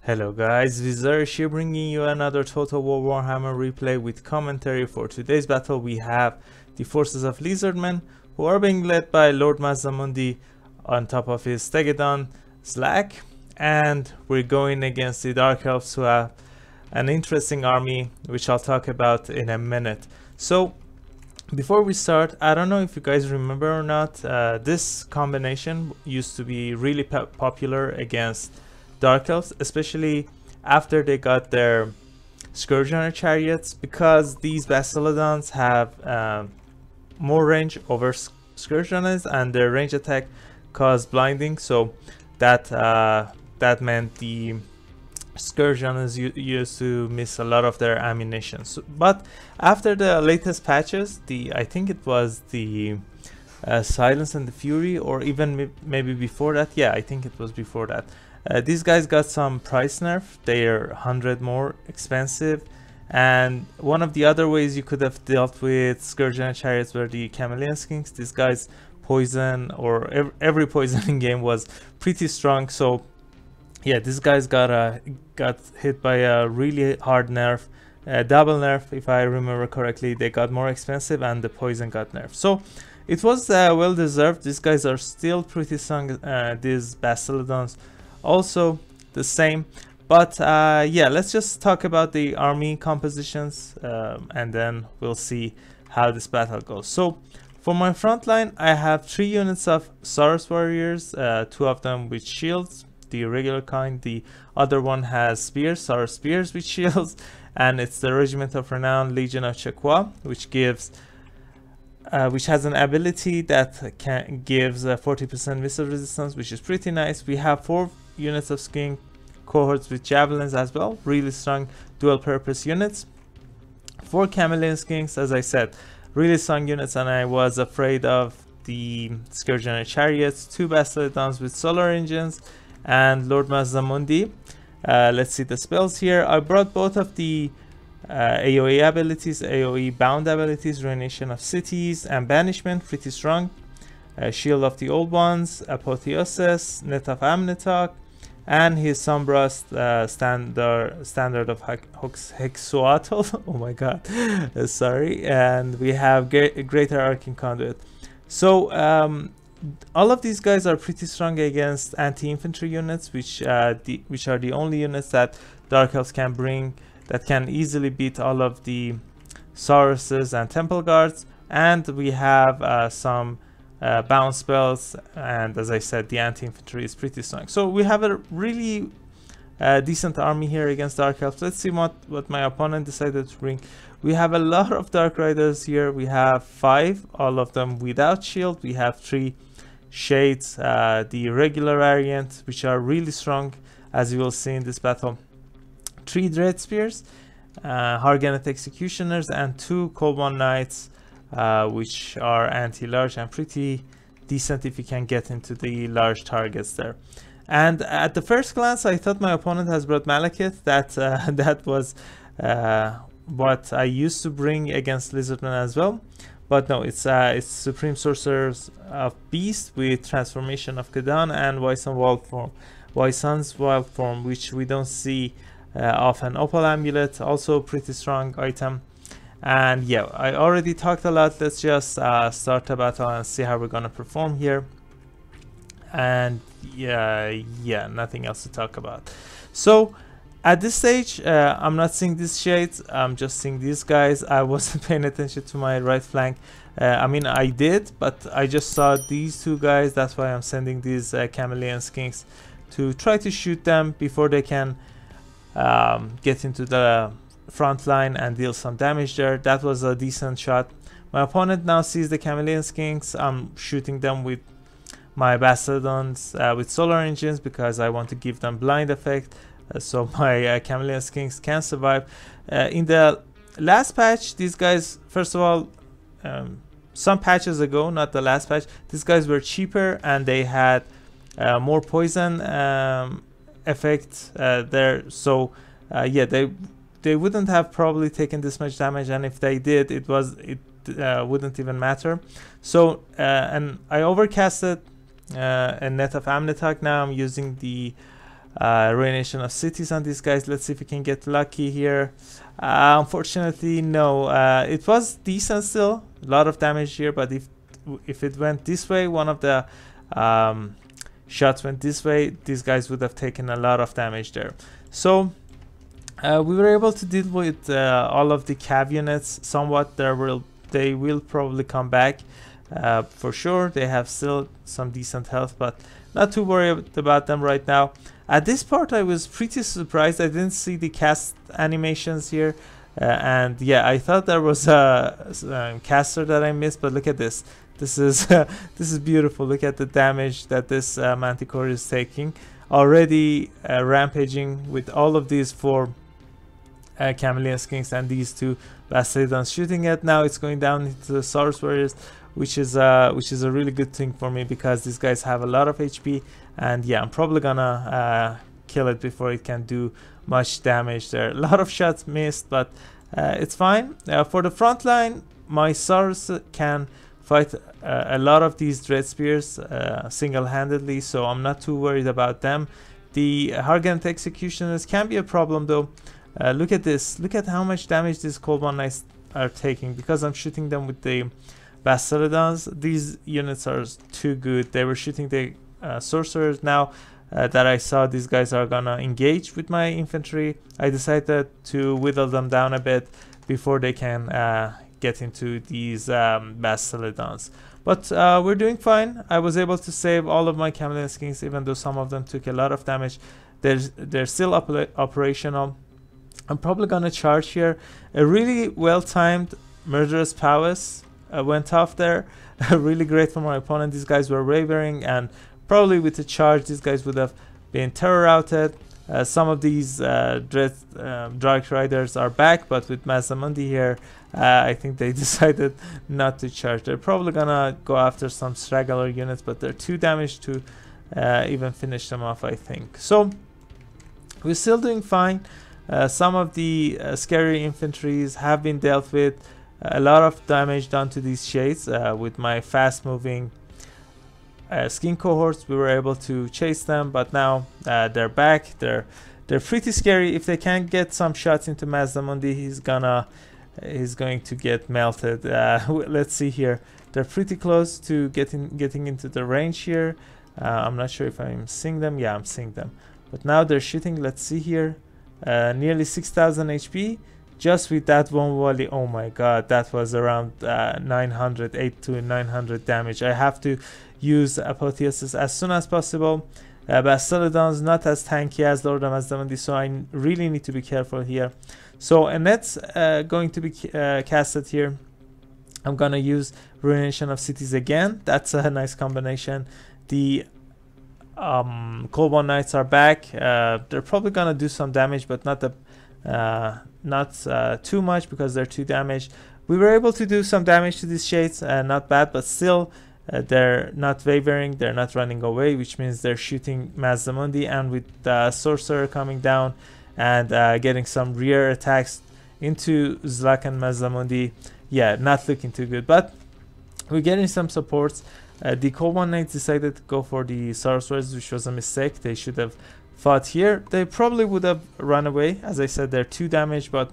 Hello guys, Wizard here bringing you another Total War Warhammer replay with commentary. For today's battle we have the forces of Lizardmen, who are being led by Lord Mazdamundi on top of his Stegadon Slack, and we're going against the Dark Elves, who have an interesting army which I'll talk about in a minute. So before we start, I don't know if you guys remember or not, this combination used to be really popular against Dark Elves, especially after they got their Scourge Runner chariots, because these Bastiladons have more range over Scourge Runners, and their range attack caused blinding, so that meant the Scourge Runners used to miss a lot of their ammunition. But after the latest patches, I think it was the Silence and the Fury, or even maybe before that, yeah, I think it was before that. These guys got some price nerf. They're 100 more expensive, and one of the other ways you could have dealt with Scourge and Chariots were the Chameleon Skinks. These guys poison, or every poisoning game was pretty strong. So yeah, these guys got hit by a really hard nerf, double nerf if I remember correctly. They got more expensive and the poison got nerfed. So it was well deserved. These guys are still pretty strong. These Bastiladons also the same, but yeah, let's just talk about the army compositions, and then we'll see how this battle goes. So for my front line, I have 3 units of Saurus warriors, 2 of them with shields, the regular kind. The other one has spears, Saurus spears with shields, and it's the Regiment of Renown Legion of Chekwa, which has an ability that gives 40% missile resistance, which is pretty nice. We have 4 units of skink cohorts with javelins as well, really strong dual purpose units. 4 chameleon skinks, as I said, really strong units, and I was afraid of the Scourge and chariots. 2 Bastiladons with solar engines, and Lord Mazdamundi. Let's see the spells here. I brought both of the AoE abilities, AoE bound abilities, Ruination of Cities and Banishment, pretty strong. Shield of the Old Ones, Apotheosis, Net of Amnetok, and his Sombrast standard of Hexuatl. Oh my god, sorry. And we have Greater Arcane Conduit. So all of these guys are pretty strong against anti-infantry units, which are the only units that Dark Elves can bring that can easily beat all of the Sauruses and Temple Guards. And we have some bounce spells, and as I said, the anti-infantry is pretty strong. So we have a really decent army here against Dark Elves. Let's see what my opponent decided to bring. We have a lot of Dark Riders here. We have 5, all of them without shield. We have 3 Shades, the regular variant, which are really strong, as you will see in this battle. 3 Dread Spears, Harganet Executioners, and 2 Cold Knights, which are anti-large and pretty decent if you can get into the large targets there. And at the first glance, I thought my opponent has brought Malekith. That was what I used to bring against Lizardmen as well. But no, it's Supreme Sorcerers of Beast with Transformation of Kadan and Wyson's Wild Form, which we don't see often. Opal Amulet, also pretty strong item. And yeah, I already talked a lot. Let's just start the battle and see how we're gonna perform here. And yeah, nothing else to talk about. So at this stage, I'm not seeing these shades, I'm just seeing these guys. I wasn't paying attention to my right flank. I mean, I did, but I just saw these 2 guys. That's why I'm sending these chameleon skinks to try to shoot them before they can get into the front line and deal some damage there. That was a decent shot. My opponent now sees the chameleon skinks. I'm shooting them with my Bastiladons with solar engines because I want to give them blind effect, so my chameleon skinks can survive. In the last patch, these guys, first of all, some patches ago, not the last patch, these guys were cheaper and they had more poison effect there. So yeah, they wouldn't have probably taken this much damage, and if they did, it wouldn't even matter. So and I overcasted a Net of Amnetok. Now I'm using the ruination of cities on these guys. Let's see if we can get lucky here. Unfortunately, no. It was decent still, a lot of damage here, but if it went this way, one of the shots went this way, these guys would have taken a lot of damage there. So we were able to deal with all of the cav units somewhat. They will probably come back for sure. They have still some decent health, but not too worried about them right now. At this part, I was pretty surprised. I didn't see the cast animations here, and yeah, I thought there was a caster that I missed. But look at this. This is this is beautiful. Look at the damage that this Manticore is taking. Already rampaging with all of these 4 Chameleon Skinks and these 2 Bastillons shooting at. Now it's going down into the Saurus Warriors, which is a really good thing for me because these guys have a lot of HP, and yeah, I'm probably gonna kill it before it can do much damage there. A lot of shots missed, but it's fine. For the front line, my Saurus can fight a lot of these Dread Spears single-handedly, so I'm not too worried about them. The Hargant Executioners can be a problem though. Look at this. Look at how much damage these Cold One Knights are taking because I'm shooting them with the Bastillons. These units are too good. They were shooting the sorcerers. Now that I saw these guys are gonna engage with my infantry, I decided to whittle them down a bit before they can get into these Bastillons. But we're doing fine. I was able to save all of my Chameleon Skinks, even though some of them took a lot of damage. They're still operational. I'm probably gonna charge here. A really well-timed Murderous Prowess went off there. Really great for my opponent. These guys were wavering, and probably with the charge, these guys would have been terror routed. Some of these Dark Riders are back, but with Mazdamundi here, I think they decided not to charge. They're probably gonna go after some straggler units, but they're too damaged to even finish them off, I think. So we're still doing fine. Some of the scary infantries have been dealt with. A lot of damage done to these shades with my fast moving skin cohorts. We were able to chase them, but now they're back. They're pretty scary. If they can't get some shots into Mazdamundi, he's going to get melted. Let's see here. They're pretty close to getting into the range here. I'm not sure if I'm seeing them. Yeah, I'm seeing them. But now they're shooting. Let's see here. Nearly 6,000 HP just with that one volley. Oh my god, that was around 8 to 900 damage. I have to use Apotheosis as soon as possible. Bastillon's not as tanky as Lord of Mazdamundi, so I really need to be careful here. So a net's going to be casted here. I'm gonna use Ruination of Cities again. That's a nice combination. The Cold One Knights are back. They're probably gonna do some damage, but not too much because they're too damaged. We were able to do some damage to these shades, not bad, but still they're not wavering, they're not running away, which means they're shooting Mazdamundi, and with the Sorcerer coming down and getting some rear attacks into Zlak and Mazdamundi, yeah, not looking too good, but we're getting some supports. The Cold One Knights decided to go for the Sorcerers, which was a mistake. They should have fought here. They probably would have run away. As I said, they're too damaged, but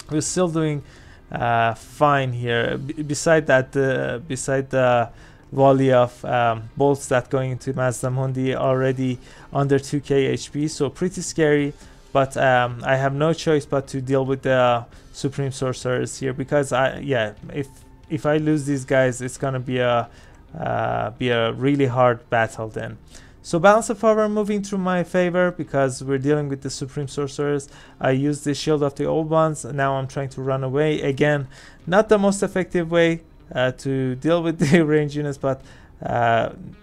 we're still doing fine here. Beside the volley of bolts that going into Mazdamundi, already under 2k HP, so pretty scary. But I have no choice but to deal with the Supreme Sorcerers here, because if I lose these guys, it's gonna be a really hard battle then. So balance of power moving through my favor because we're dealing with the Supreme Sorcerers. I used the Shield of the Old Ones. Now I'm trying to run away. Again, not the most effective way to deal with the range units, but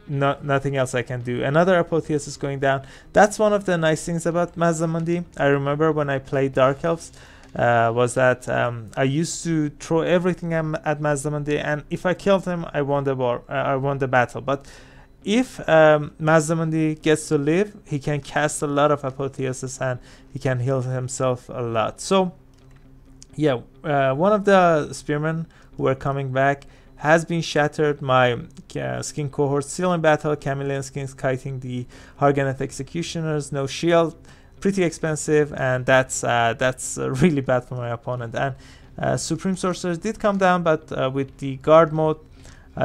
nothing else I can do. Another Apotheosis going down. That's one of the nice things about Mazdamundi. I remember when I played Dark Elves, was that I used to throw everything at Mazdamundi, and if I killed him, I won the war. I won the battle. But if Mazdamundi gets to live, he can cast a lot of Apotheosis and he can heal himself a lot. So yeah, one of the spearmen who are coming back has been shattered. My skin cohort still in battle. Chameleon skins kiting the Harganet executioners. No shield, pretty expensive, and that's really bad for my opponent. And Supreme Sorcerers did come down, but with the guard mode,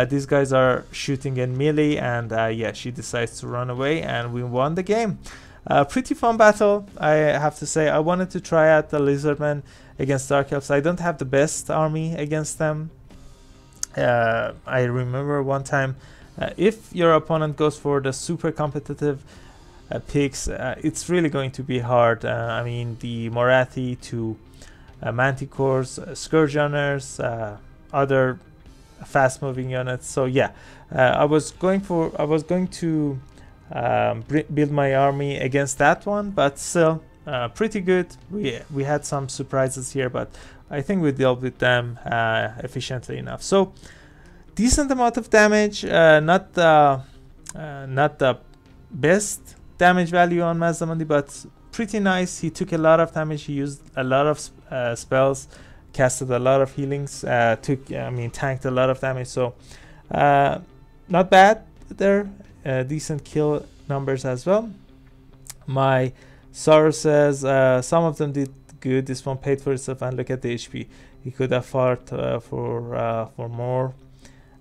these guys are shooting in melee, and yeah, she decides to run away, and we won the game. Pretty fun battle, I have to say. I wanted to try out the Lizardmen against Dark Elves. I don't have the best army against them. I remember one time, if your opponent goes for the super competitive picks, it's really going to be hard. I mean, the Morathi to Manticores, Scourgeoners, other fast-moving units. So yeah, I was going to build my army against that one, but still pretty good. We had some surprises here, but I think we dealt with them efficiently enough. So decent amount of damage, not the best damage value on Mazdamundi, but pretty nice. He took a lot of damage. He used a lot of spells, casted a lot of healings, tanked a lot of damage. So not bad there. Decent kill numbers as well. My Sorrow says some of them did good. This one paid for itself, and look at the HP. He could have fought for more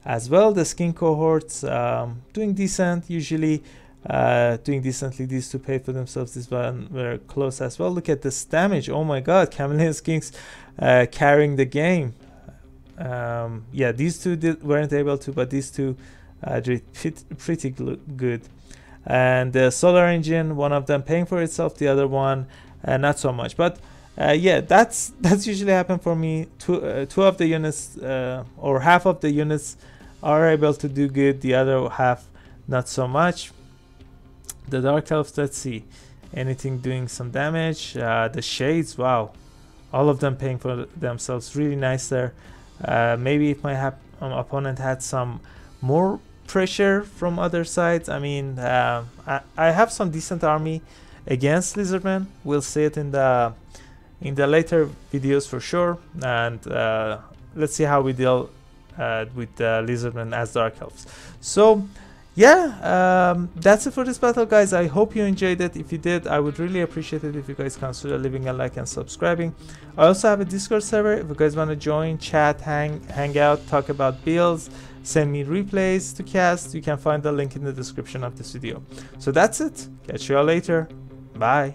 as well. The skin cohorts doing decent, usually doing decently. These two paid for themselves. This one were close as well. Look at this damage. Oh my god, Chameleon skins carrying the game. Yeah, these two weren't able to, but these two did pretty good. And the Solar Engine, one of them paying for itself, the other one not so much. But yeah, that's usually happen for me. Two of the units or half of the units are able to do good, the other half not so much. The Dark Elves, let's see, anything doing some damage. The Shades, wow, all of them paying for themselves, really nice there. Maybe if my opponent had some more pressure from other sides. I mean, I have some decent army against Lizardmen. We'll see it in the later videos for sure, and let's see how we deal with the Lizardmen as Dark Elves. So yeah, that's it for this battle, guys. I hope you enjoyed it. If you did, I would really appreciate it if you guys consider leaving a like and subscribing. I also have a Discord server if you guys want to join, chat, hang out, talk about builds, send me replays to cast. You can find the link in the description of this video. So that's it. Catch you all later. Bye.